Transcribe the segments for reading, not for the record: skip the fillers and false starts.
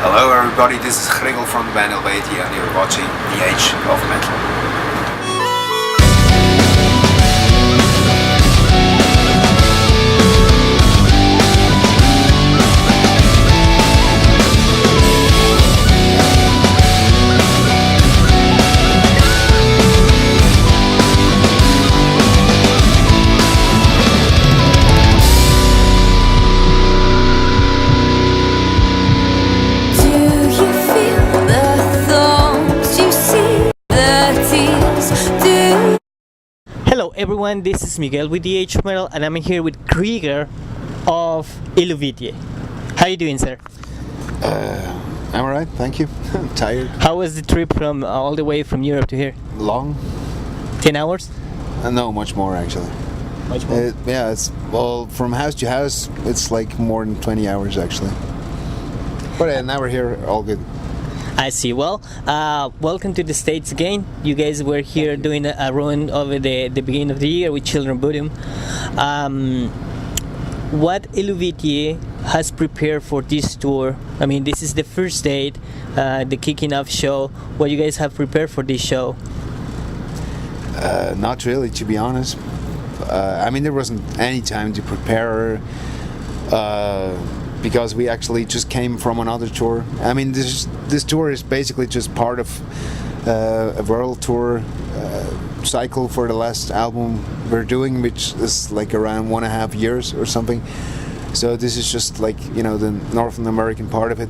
Hello everybody, this is Chrigel from the band Eluveitie and you're watching The Age of Metal. Hello everyone, this is Miguel with the Age of Metal and I'm here with Chrigel of Eluveitie. How are you doing, sir? I'm alright, thank you. I'm tired. How was the trip from all the way from Europe to here? Long? 10 hours? No, much more actually. Much more? Yeah, from house to house, it's like more than 20 hours actually. But now we're here, all good. I see. Well, welcome to the States again. You guys were here doing a run over the beginning of the year with Children Bodom. What Eluveitie has prepared for this tour? I mean, this is the first date, the kicking off show. What you guys have prepared for this show? Not really, to be honest. I mean, there wasn't any time to prepare. Because we actually just came from another tour. I mean, this tour is basically just part of a world tour cycle for the last album we're doing, which is like around 1.5 years or something. So this is just like, you know, the North American part of it.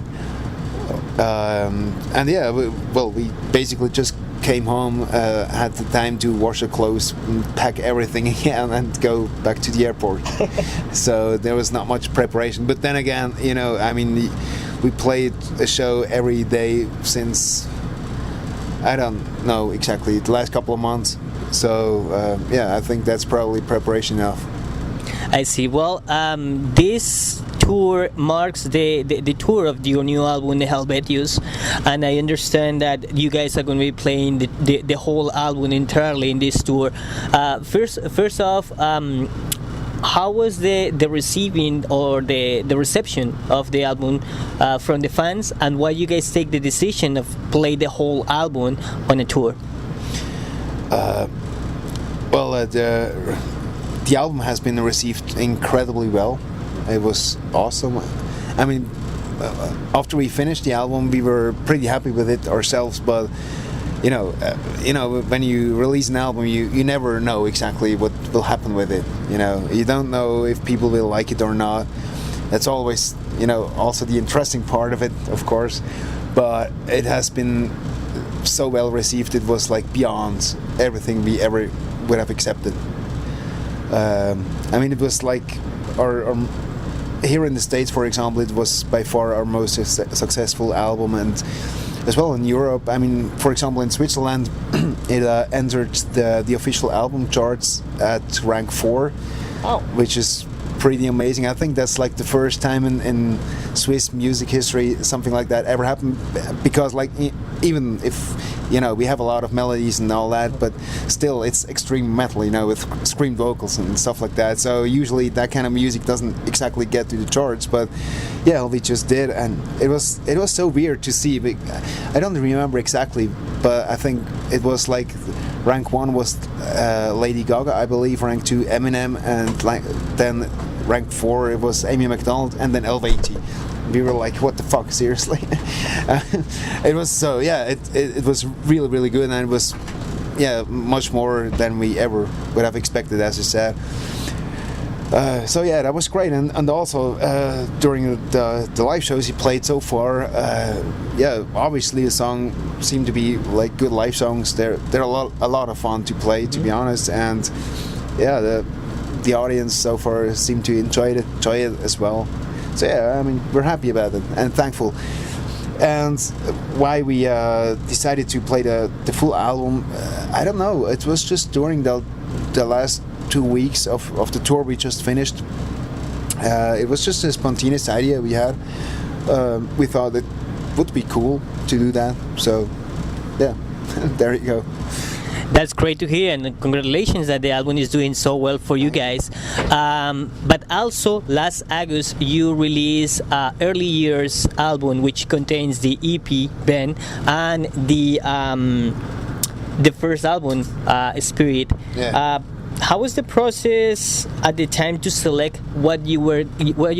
And yeah, we basically just came home, had the time to wash the clothes, pack everything again and go back to the airport. So there was not much preparation. But then again, you know, I mean, we played a show every day since, I don't know exactly, the last couple of months. So yeah, I think that's probably preparation enough. I see. Well, this tour marks the tour of your new album, the Helvetios, and I understand that you guys are going to be playing the whole album entirely in this tour. First off, how was the receiving or the reception of the album from the fans, and why you guys take the decision of play the whole album on a tour? The album has been received incredibly well. It was awesome. I mean, after we finished the album, we were pretty happy with it ourselves. But you know, when you release an album, you never know exactly what will happen with it. You know, you don't know if people will like it or not. That's always, you know, also the interesting part of it, of course. But it has been so well received. It was like beyond everything we ever would have accepted. I mean, it was like our here in the States, for example, it was by far our most successful album, and as well in Europe. I mean, for example, in Switzerland, it entered the official album charts at rank 4, which is pretty amazing. I think that's like the first time in Swiss music history something like that ever happened, because like even if, you know, we have a lot of melodies and all that, but still it's extreme metal, you know, with screamed vocals and stuff like that. So usually that kind of music doesn't exactly get to the charts, but yeah, we just did, and it was so weird to see. I don't remember exactly, but I think it was like rank 1 was Lady Gaga, I believe, rank 2 Eminem, and like then rank 4 it was Amy McDonald, and then Eluveitie. We were like, what the fuck, seriously? It was so, yeah, it was really, really good, and it was, yeah, much more than we ever would have expected, as I said. So yeah, that was great, and also during the live shows he played so far, yeah, obviously the song seemed to be like good live songs. They're a lot of fun to play, to be honest, and yeah, the audience so far seemed to enjoy it as well. So yeah, I mean, we're happy about it and thankful. And why we decided to play the full album, I don't know. It was just during the last 2 weeks of the tour we just finished. It was just a spontaneous idea we had. We thought it would be cool to do that. So yeah, there you go. That's great to hear, and congratulations that the album is doing so well for you guys. But also, last August you released Early Years album, which contains the EP Ben and the first album Spirit. Yeah. How was the process at the time to select what you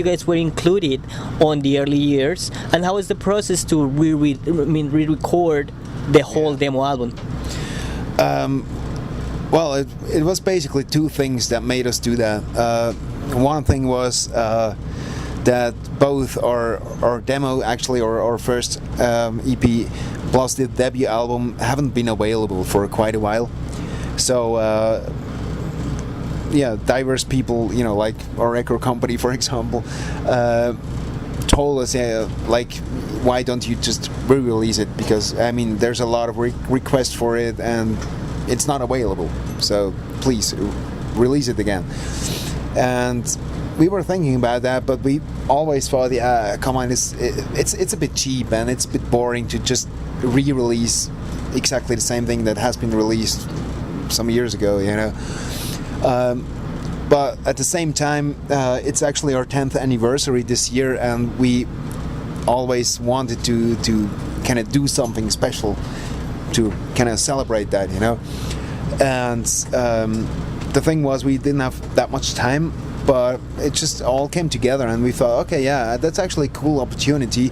guys were included on the Early Years, and how was the process to re-record the whole demo album? Well, it was basically two things that made us do that. One thing was that both our demo, actually, or our first EP, plus the debut album, haven't been available for quite a while. So, diverse people, like our record company, for example, told us, like, why don't you just re-release it? Because, there's a lot of requests for it, and it's not available. So, please, release it again. And we were thinking about that, but we always thought, come on, it's a bit cheap, and it's a bit boring to just re-release exactly the same thing that has been released some years ago, but at the same time, it's actually our 10th anniversary this year, and we always wanted to kind of do something special to kind of celebrate that, And the thing was, we didn't have that much time, but it just all came together, and we thought, okay, that's actually a cool opportunity.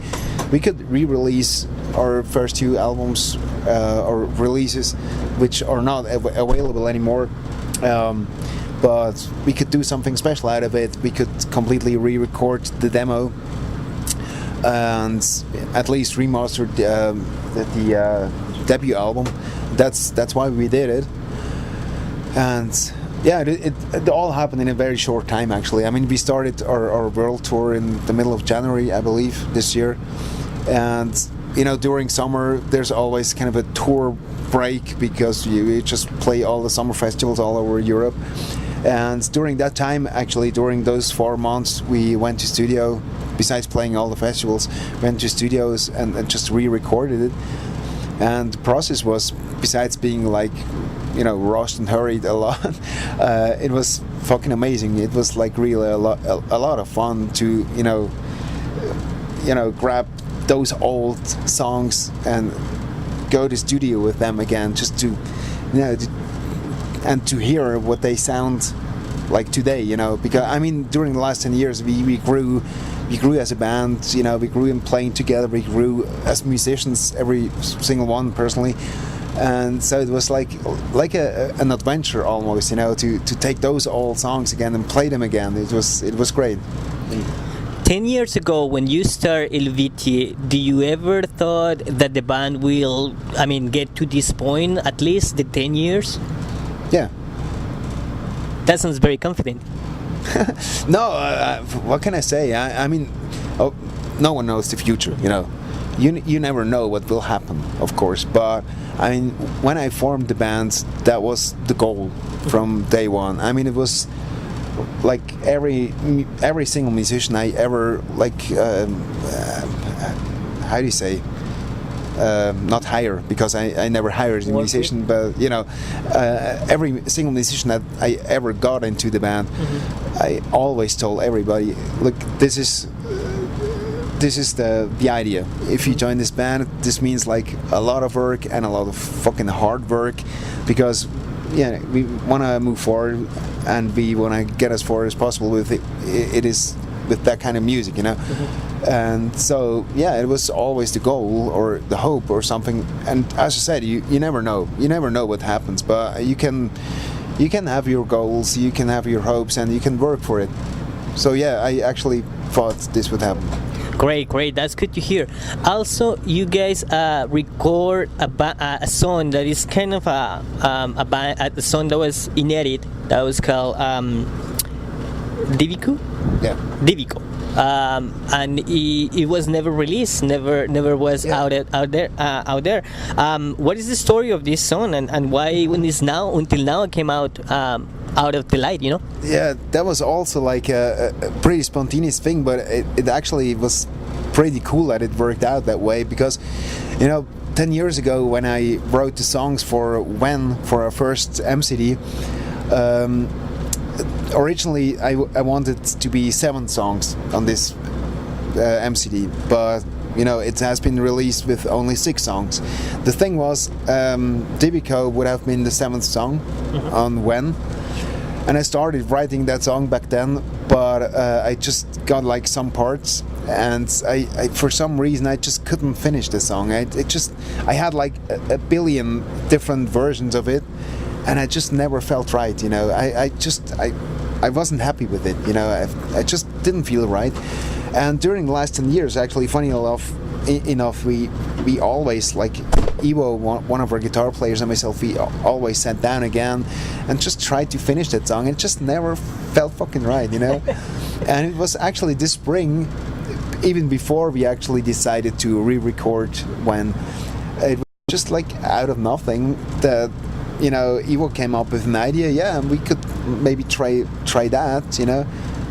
We could re-release our first two albums or releases, which are not available anymore, but we could do something special out of it. We could completely re-record the demo and at least remaster the debut album. That's why we did it. And it all happened in a very short time, actually. We started our world tour in the middle of January, I believe, this year. And, during summer, there's always kind of a tour break because you just play all the summer festivals all over Europe. And during that time, actually, during those 4 months, we went to studio. Besides playing all the festivals, went to studios and just re-recorded it. And the process was, besides being like, rushed and hurried a lot, it was fucking amazing. It was like really a lot of fun to grab those old songs and go to studio with them again, just to and to hear what they sound like today. Because during the last 10 years we grew as a band. We grew in playing together. We grew as musicians, every single one personally. And so it was like an adventure almost, to take those old songs again and play them again. It was great. 10 years ago, when you started Eluveitie, do you ever thought that the band will, get to this point, at least the 10 years? Yeah. That sounds very confident. No, what can I say? No one knows the future, You never know what will happen, of course, but when I formed the band, that was the goal from day one. It was like every single musician I ever how do you say? Not hire, because I never hired a musician, but every single musician that I ever got into the band, I always told everybody, look, this is the idea. If you join this band, this means like a lot of work and a lot of fucking hard work, because we want to move forward and we want to get as far as possible with it is with that kind of music, And so it was always the goal or the hope or something. And as I said, you never know what happens, but you can have your goals, you can have your hopes, and you can work for it. So I actually thought this would happen. Great, that's good to hear. Also, you guys record a song that is kind of a song that was inedited, that was called DVCO? Yeah. DVCO. And it was never released, never was out there. What is the story of this song, and why when it's until now it came out of the light, Yeah, that was also like a pretty spontaneous thing, but it actually was pretty cool that it worked out that way, because 10 years ago when I wrote the songs for our first MCD, originally I wanted to be 7 songs on this MCD, but it has been released with only 6 songs. The thing was, DVCO would have been the 7th song on When, and I started writing that song back then, but I just got like some parts, and I for some reason I just couldn't finish the song. I had like a billion different versions of it, and I just never felt right. I wasn't happy with it. I just didn't feel right. And during the last 10 years, actually, funny enough, we always, like Ivo, one of our guitar players, and myself, we always sat down again and just tried to finish that song. It just never felt fucking right, And it was actually this spring, even before we actually decided to re-record, when it was just like out of nothing that Ivo came up with an idea, and we could maybe try that,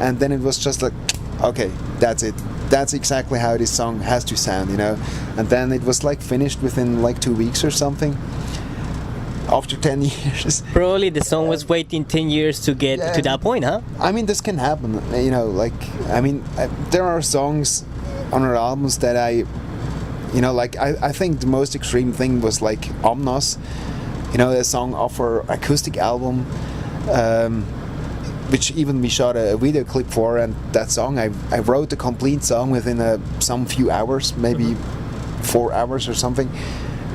and then it was just like, okay, that's it. That's exactly how this song has to sound, And then it was like finished within like 2 weeks or something. After 10 years. Probably the song was waiting 10 years to get to that point, huh? I mean, this can happen, there are songs on our albums that I think the most extreme thing was like Omnos, a song off our acoustic album, which even we shot a video clip for, and that song, I wrote the complete song within some few hours, maybe 4 hours or something.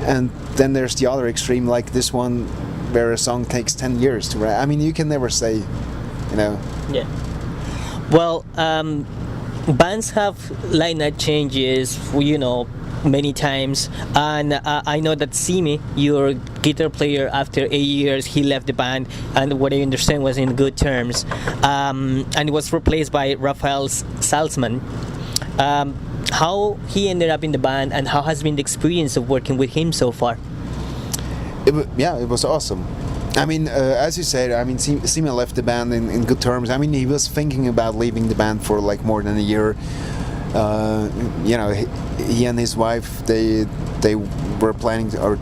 And then there's the other extreme, like this one, where a song takes 10 years to write. I mean, you can never say, Yeah. Well, bands have lineup changes, many times, and I know that Simi, your guitar player, after 8 years he left the band, and what I understand was in good terms, and it was replaced by Raphael Salzman. How he ended up in the band, and how has been the experience of working with him so far? It was awesome. I mean, as you said, Simi left the band in good terms. I mean, he was thinking about leaving the band for like more than a year. He and his wife, they were planning to,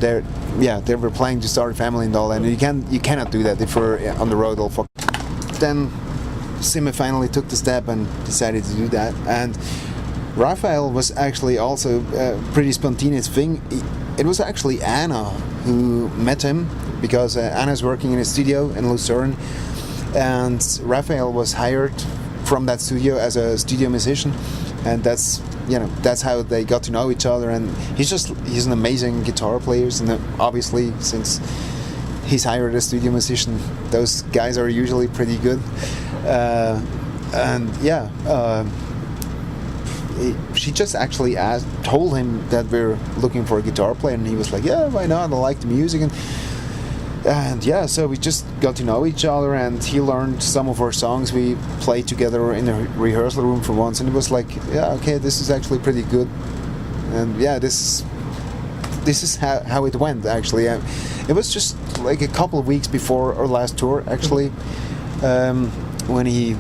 they were planning to start a family and all, and you cannot do that if you're on the road all fuck. Then Simi finally took the step and decided to do that, and Raphael was actually also a pretty spontaneous thing. It was actually Anna who met him, because Anna's working in a studio in Lucerne, and Raphael was hired from that studio as a studio musician, and that's how they got to know each other. And he's an amazing guitar player, and obviously since he's hired a studio musician, those guys are usually pretty good. She just actually told him that we're looking for a guitar player, and he was like, yeah, why not, I like the music. And so we just got to know each other, and he learned some of our songs. We played together in a rehearsal room for once, and it was like, yeah, okay, this is actually pretty good. And this is how it went, actually. It was just like a couple of weeks before our last tour, actually, when he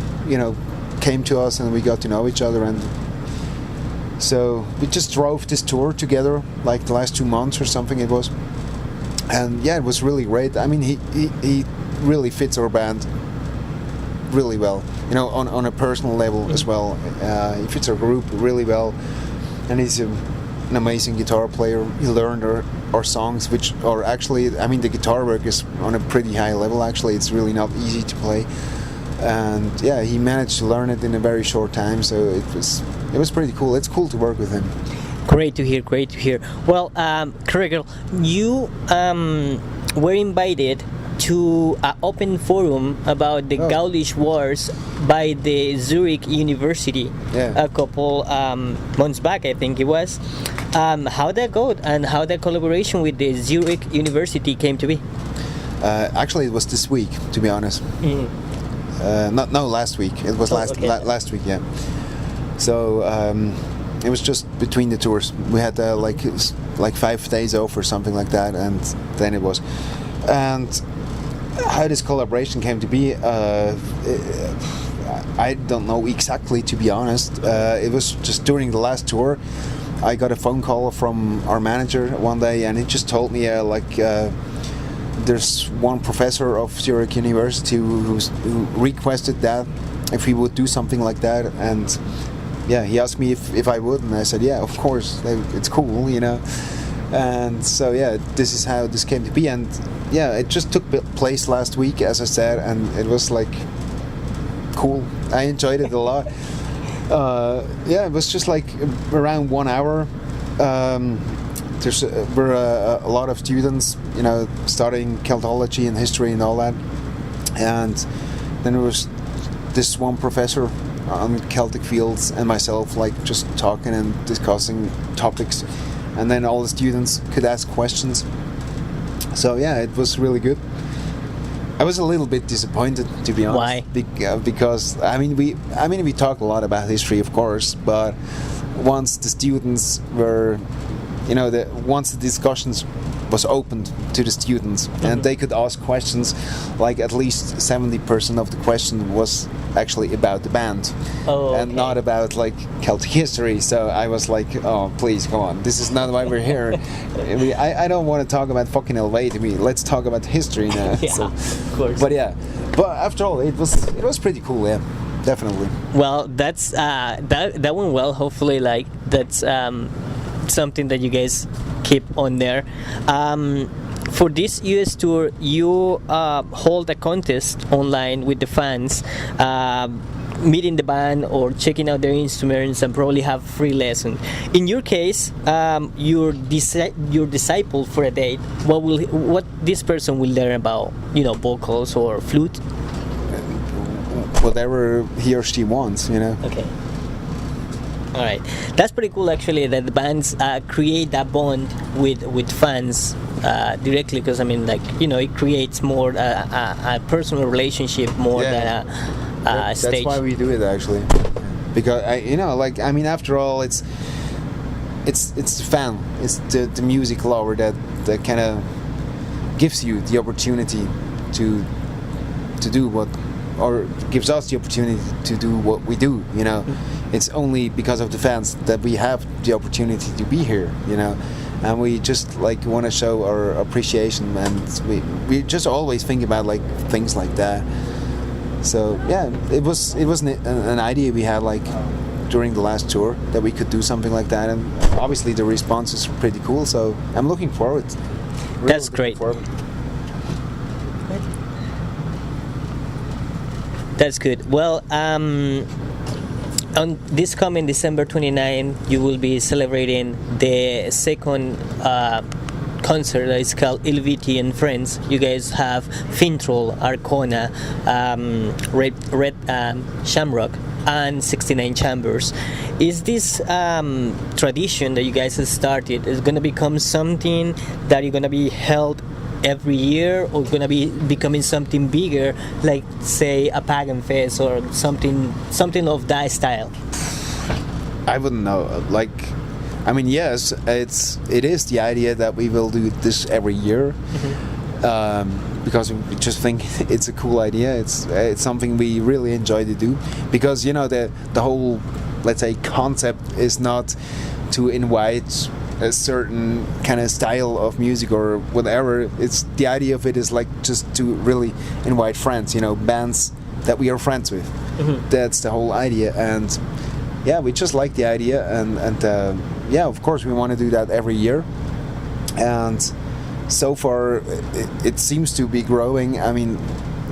came to us and we got to know each other. And so we just drove this tour together, like the last 2 months or something it was. And it was really great. I mean, he really fits our band really well, on a personal level as well. He fits our group really well, and he's an amazing guitar player. He learned our songs, which are actually, the guitar work is on a pretty high level. Actually, it's really not easy to play, and he managed to learn it in a very short time. So it was pretty cool. It's cool to work with him. Great to hear. Well, Chrigel, you were invited to an open forum about the Gaulish Wars by the Zurich University a couple months back, I think it was. How that go, and how that collaboration with the Zurich University came to be? Actually, it was this week, to be honest. Last week. It was last week, yeah. So it was just between the tours. We had like 5 days off or something like that, and then it was. And how this collaboration came to be, I don't know exactly, to be honest. It was just during the last tour. I got a phone call from our manager one day, and he just told me there's one professor of Zurich University who requested that if we would do something like that, and yeah, he asked me if I would, and I said yeah, of course, it's cool, you know. And so yeah, this is how this came to be, and yeah, it just took place last week, as I said, and it was like cool. I enjoyed it a lot. Yeah, it was just like around 1 hour. We're a lot of students, you know, studying Celtology and history and all that, and then there was this one professor on Celtic fields and myself, like just talking and discussing topics, and then all the students could ask questions. So yeah, it was really good. I was a little bit disappointed, to be honest. Why? Because I mean we talk a lot about history, of course, but once the students were, you know, once the discussions was opened to the students, and they could ask questions, like at least 70% of the question was actually about the band, and not about like Celtic history. So I was like, oh please, come on, this is not why we're here. I don't want to talk about fucking Eluveitie. Let's talk about history now. Yeah, so, of course. but yeah, but after all, it was pretty cool. Yeah, definitely. Well, that's that went well. Hopefully, like that's something that you guys keep on there. For this US tour, you hold a contest online with the fans, meeting the band or checking out their instruments, and probably have free lesson. In your case, your disciple for a date. What this person will learn about, you know, vocals or flute? Whatever he or she wants, you know. Okay. All right, that's pretty cool actually, that the bands create that bond with fans directly, because I mean, like, you know, it creates more a personal relationship more than a stage. That's why we do it actually, because I mean, after all, it's the fan, it's the music lover that kind of gives you the opportunity to do what, or gives us the opportunity to do what we do, you know. It's only because of the fans that we have the opportunity to be here, you know, and we just like want to show our appreciation, and we just always think about like things like that. So yeah, it was an idea we had like during the last tour, that we could do something like that, and obviously the response is pretty cool. So I'm looking forward. That's great. That's good. Well, on this coming December 29, you will be celebrating the second concert that is called Eluveitie and Friends. You guys have Fintroll, Arcona, Red Shamrock, and 69 Chambers. Is this tradition that you guys have started is going to become something that you're going to be held every year, or going to be becoming something bigger, like say a pagan fest or something of that style? I wouldn't know. Like, I mean, yes, it is the idea that we will do this every year, because we just think it's a cool idea. It's something we really enjoy to do, because you know the whole, let's say, concept is not to invite a certain kind of style of music or whatever. It's the idea of it is like just to really invite friends, you know, bands that we are friends with. That's the whole idea, and yeah, we just like the idea, and yeah, of course we want to do that every year, and so far it seems to be growing. I mean,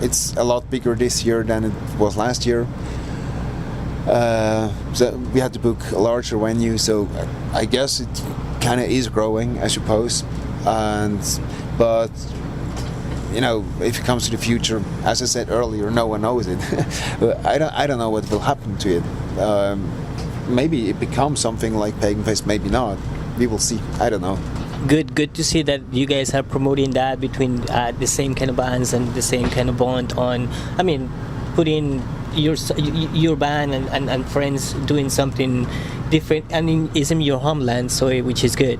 it's a lot bigger this year than it was last year. So we had to book a larger venue, so I guess it kind of is growing, I suppose. But you know, if it comes to the future, as I said earlier, no one knows it. I don't know what will happen to it. Maybe it becomes something like Pagan Fest, maybe not. We will see. I don't know. Good to see that you guys are promoting that between the same kind of bands and the same kind of bond on. I mean, putting your band and friends doing something different. I mean, it's in your homeland, so which is good.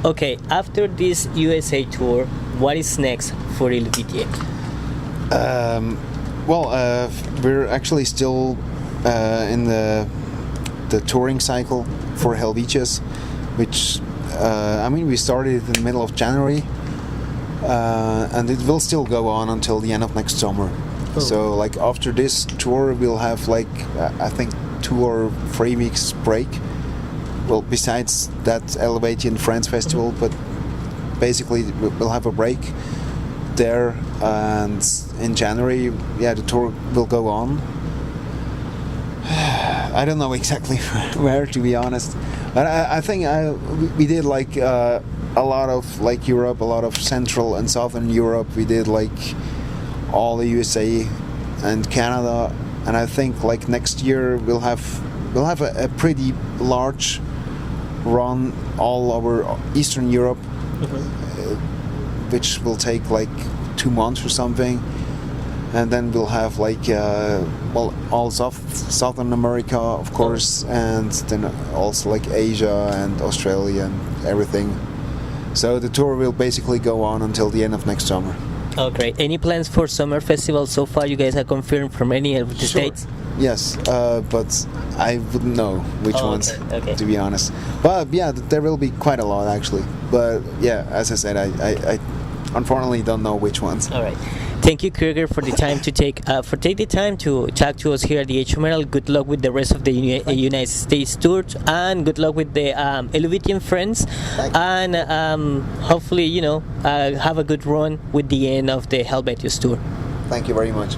Okay, after this USA tour, what is next for Eluveitie? Well, we're actually still in the touring cycle for Helvetios, which we started in the middle of January, and it will still go on until the end of next summer. Oh. So like after this tour, we'll have like I think 2 or 3 weeks break. Well, besides that Eluveitie and Friends festival, but basically we'll have a break there, and in January, the tour will go on. I don't know exactly where, to be honest, but I think we did like a lot of like Europe, a lot of Central and Southern Europe. We did like all the USA and Canada, and I think like next year we'll have a pretty large run all over Eastern Europe, which will take like 2 months or something, and then we'll have like all Southern America, of course, and then also like Asia and Australia and everything. So the tour will basically go on until the end of next summer. Oh, great. Any plans for summer festivals so far? You guys have confirmed from any of the states? Yes, but I wouldn't know which ones, okay. to be honest. But yeah, there will be quite a lot actually. But yeah, as I said, I unfortunately don't know which ones. All right. Thank you, Chrigel, for the time to take the time to talk to us here at the HMRL. Good luck with the rest of the United States tour, and good luck with the Eluveitie friends, and hopefully have a good run with the end of the Helvetios tour. Thank you very much.